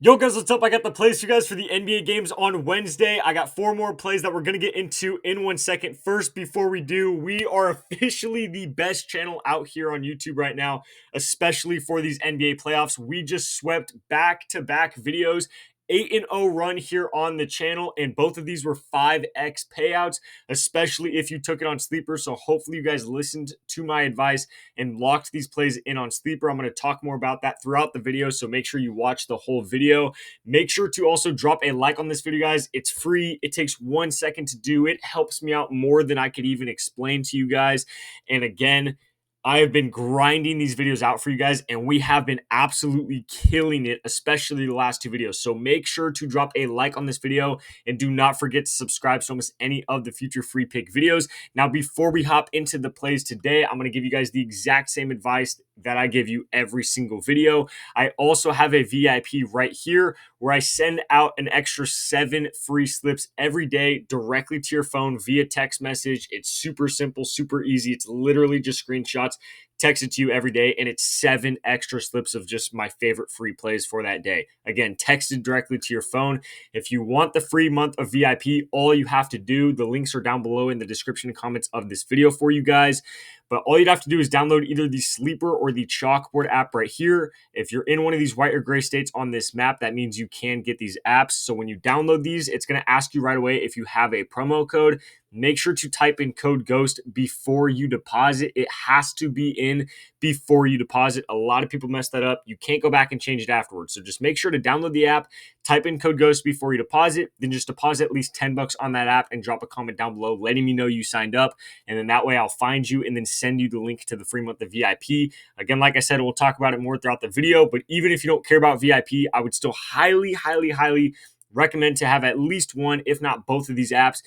Yo guys, what's up? I got the plays for you guys for the NBA games on Wednesday. I got 4 more plays that we're going to get into in 1 second. First, before we do, we are officially the best channel out here on YouTube right now, especially for these NBA playoffs. We just swept back-to-back videos. 8-0 run here on the channel, and both of these were 5x payouts, especially if you took it on Sleeper. So hopefully you guys listened to my advice and locked these plays in on Sleeper. I'm going to talk more about that throughout the video, so make sure you watch the whole video. Make sure to also drop a like on this video, guys. It's free. It takes 1 second to do. It helps me out more than I could even explain to you guys. And again, I have been grinding these videos out for you guys, and we have been absolutely killing it, especially the last 2 videos. So make sure to drop a like on this video, and do not forget to subscribe so you don't miss any of the future free pick videos. Now, before we hop into the plays today, I'm going to give you guys the exact same advice that I give you every single video. I also have a VIP right here where I send out an extra 7 free slips every day directly to your phone via text message. It's super simple, super easy. It's literally just screenshots, text it to you every day, and it's 7 extra slips of just my favorite free plays for that day. Again, texted directly to your phone. If you want the free month of VIP, all you have to do, the links are down below in the description and comments of this video for you guys. But all you'd have to do is download either the Sleeper or the Chalkboard app right here. If you're in one of these white or gray states on this map, that means you can get these apps. So when you download these, it's going to ask you right away if you have a promo code. Make sure to type in code GHOST before you deposit. It has to be in before you deposit. A lot of people mess that up. You can't go back and change it afterwards. So just make sure to download the app, type in code GHOST before you deposit, then just deposit at least $10 on that app and drop a comment down below letting me know you signed up. And then that way I'll find you and then send you the link to the free month of VIP. Again, like I said, we'll talk about it more throughout the video, but even if you don't care about VIP, I would still highly recommend to have at least one, if not both of these apps.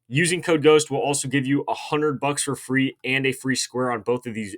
Using code GHOST will also give you $100 for free and a free square on both of these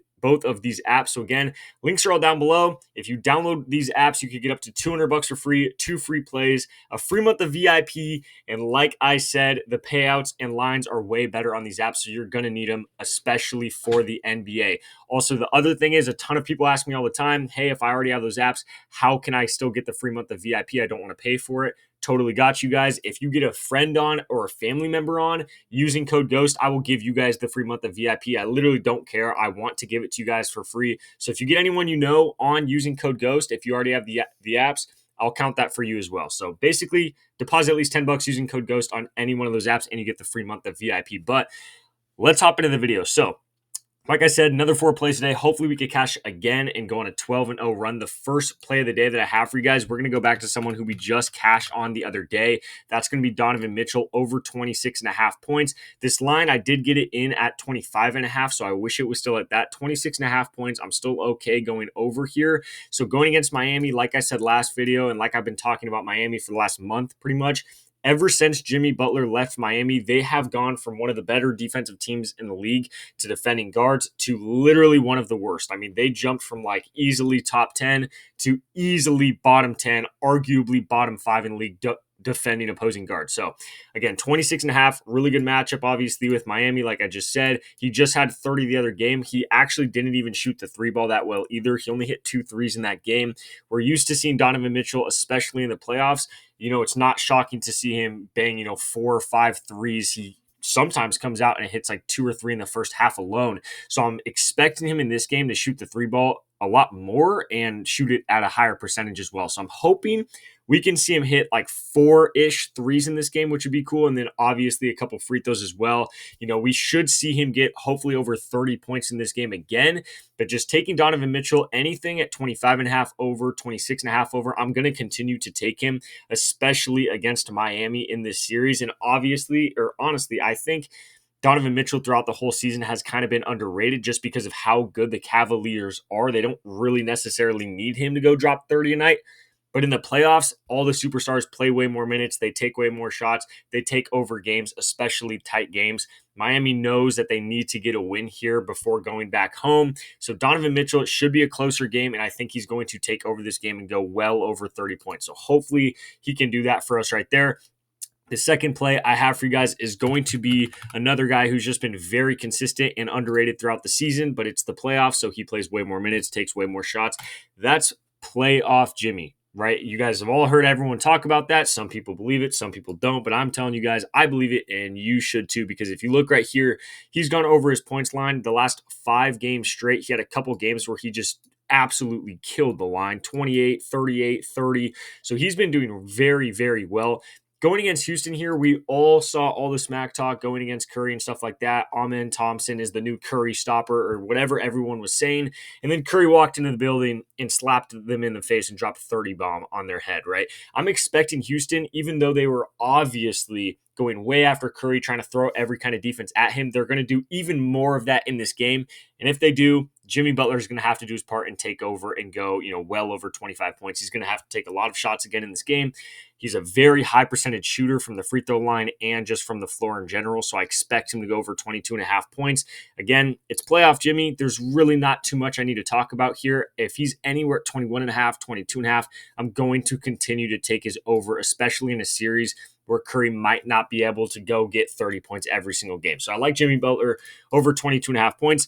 apps. So again, links are all down below. If you download these apps, you could get up to $200 for free, 2 free plays, a free month of VIP, and like I said, the payouts and lines are way better on these apps, so you're gonna need them, especially for the NBA. Also, the other thing is, a ton of people ask me all the time, hey, if I already have those apps, how can I still get the free month of VIP? I don't want to pay for it. Totally got you guys. If you get a friend on or a family member on using code GHOST, I will give you guys the free month of VIP. I literally don't care. I want to give it to you guys for free. So if you get anyone you know on using code GHOST, if you already have the apps, I'll count that for you as well. So basically, deposit at least $10 using code GHOST on any one of those apps, and you get the free month of VIP. But let's hop into the video. So like I said, another 4 plays today. Hopefully we could cash again and go on a 12-0 run. The first play of the day that I have for you guys, we're going to go back to someone who we just cashed on the other day. That's going to be Donovan Mitchell, over 26.5 points. This line, I did get it in at 25.5, so I wish it was still at that. 26.5 points, I'm still okay going over here. So going against Miami, like I said last video, and like I've been talking about Miami for the last month pretty much, ever since Jimmy Butler left Miami, they have gone from one of the better defensive teams in the league to defending guards to literally one of the worst. I mean, they jumped from like easily top 10 to easily bottom 10, arguably bottom 5 in the league defending opposing guards. So again, 26.5, really good matchup, obviously, with Miami. Like I just said, he just had 30 the other game. He actually didn't even shoot the 3 ball that well either. He only hit 2 threes in that game. We're used to seeing Donovan Mitchell, especially in the playoffs. It's not shocking to see him bang, 4 or 5 threes. He sometimes comes out and hits like 2 or 3 in the first half alone. So I'm expecting him in this game to shoot the 3 ball a lot more and shoot it at a higher percentage as well. So I'm hoping we can see him hit like 4-ish threes in this game, which would be cool. And then obviously a couple free throws as well. We should see him get hopefully over 30 points in this game again. But just taking Donovan Mitchell, anything at 25.5 over, 26.5 over, I'm going to continue to take him, especially against Miami in this series. And honestly, I think Donovan Mitchell throughout the whole season has kind of been underrated just because of how good the Cavaliers are. They don't really necessarily need him to go drop 30 a night. But in the playoffs, all the superstars play way more minutes. They take way more shots. They take over games, especially tight games. Miami knows that they need to get a win here before going back home. So Donovan Mitchell, it should be a closer game, and I think he's going to take over this game and go well over 30 points. So hopefully he can do that for us right there. The second play I have for you guys is going to be another guy who's just been very consistent and underrated throughout the season, but it's the playoffs, so he plays way more minutes, takes way more shots. That's playoff Jimmy. right? You guys have all heard everyone talk about that. Some people believe it, some people don't, but I'm telling you guys, I believe it, and you should too, because if you look right here, he's gone over his points line the last 5 games straight. He had a couple games where he just absolutely killed the line 28, 38, 30. So he's been doing very, very well. Going against Houston here, we all saw all the smack talk going against Curry and stuff like that. Amen Thompson is the new Curry stopper or whatever everyone was saying. And then Curry walked into the building and slapped them in the face and dropped a 30 bomb on their head, right? I'm expecting Houston, even though they were obviously going way after Curry, trying to throw every kind of defense at him, they're going to do even more of that in this game. And if they do, Jimmy Butler is going to have to do his part and take over and go, well over 25 points. He's going to have to take a lot of shots again in this game. He's a very high percentage shooter from the free throw line and just from the floor in general. So I expect him to go over 22 and a half points. Again, it's playoff Jimmy. There's really not too much I need to talk about here. If he's anywhere at 21 and a half, 22 and a half, I'm going to continue to take his over, especially in a series where Curry might not be able to go get 30 points every single game. So I like Jimmy Butler over 22 and a half points.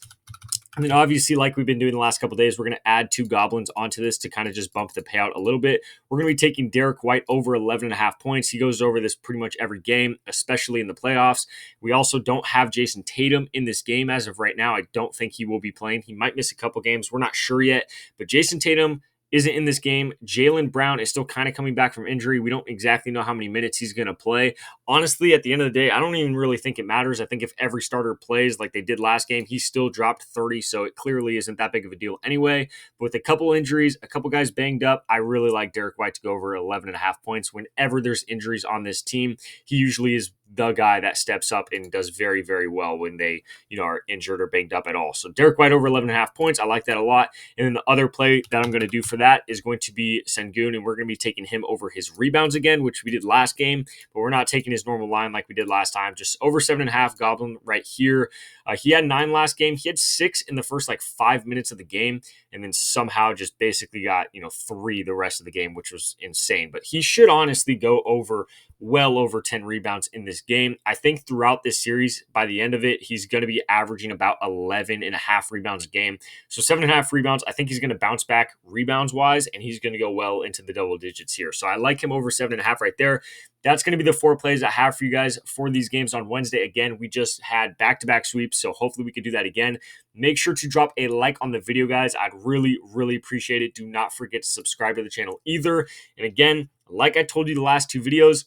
And then obviously, like we've been doing the last couple of days, we're going to add 2 Goblins onto this to kind of just bump the payout a little bit. We're going to be taking Derek White over 11 and a half points. He goes over this pretty much every game, especially in the playoffs. We also don't have Jason Tatum in this game as of right now. I don't think he will be playing. He might miss a couple games. We're not sure yet. But Jason Tatum isn't in this game. Jaylen Brown is still kind of coming back from injury. We don't exactly know how many minutes he's going to play. Honestly, at the end of the day, I don't even really think it matters. I think if every starter plays like they did last game, he still dropped 30, so it clearly isn't that big of a deal anyway. But with a couple injuries, a couple guys banged up, I really like Derek White to go over 11 and a half points. Whenever there's injuries on this team, he usually is the guy that steps up and does very, very well when they, are injured or banged up at all. So Derek White over 11 and a half points. I like that a lot. And then the other play that I'm going to do for that is going to be Sengun, and we're going to be taking him over his rebounds again, which we did last game, but we're not taking his normal line like we did last time. Just over 7.5 Goblin right here. He had 9 last game. He had 6 in the first 5 minutes of the game, and then somehow just basically got 3 the rest of the game, which was insane. But he should honestly go over well over 10 rebounds in this game. I think throughout this series, by the end of it, he's going to be averaging about 11 and a half rebounds a game. So 7.5 rebounds. I think he's going to bounce back rebounds wise, and he's going to go well into the double digits here. So I like him over 7.5 right there. That's going to be the 4 plays I have for you guys for these games on Wednesday. Again, we just had back-to-back sweeps, so hopefully we can do that again. Make sure to drop a like on the video, guys. I'd really, really appreciate it. Do not forget to subscribe to the channel either. And again, like I told you the last 2 videos,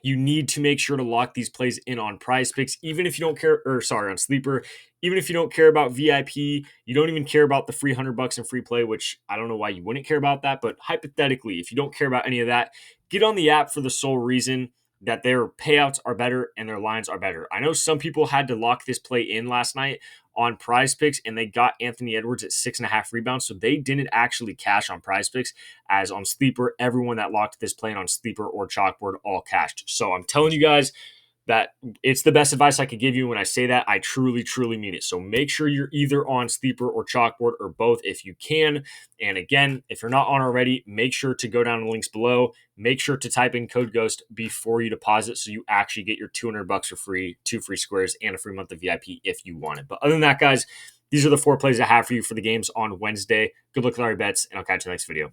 you need to make sure to lock these plays in on Prizepicks, even if you don't care, on Sleeper, even if you don't care about VIP, you don't even care about the free $100 in free play, which I don't know why you wouldn't care about that, but hypothetically, if you don't care about any of that, get on the app for the sole reason that their payouts are better and their lines are better. I know some people had to lock this play in last night on Prizepicks, and they got Anthony Edwards at 6.5 rebounds, so they didn't actually cash on Prizepicks. As on Sleeper, everyone that locked this play on Sleeper or Chalkboard all cashed. So I'm telling you guys that it's the best advice I could give you. When I say that, I truly, truly mean it. So make sure you're either on Sleeper or Chalkboard or both if you can. And again, if you're not on already, make sure to go down the links below. Make sure to type in code GHOST before you deposit so you actually get your $200 for free, 2 free squares, and a free month of VIP if you want it. But other than that, guys, these are the 4 plays I have for you for the games on Wednesday. Good luck with all your bets, and I'll catch you in the next video.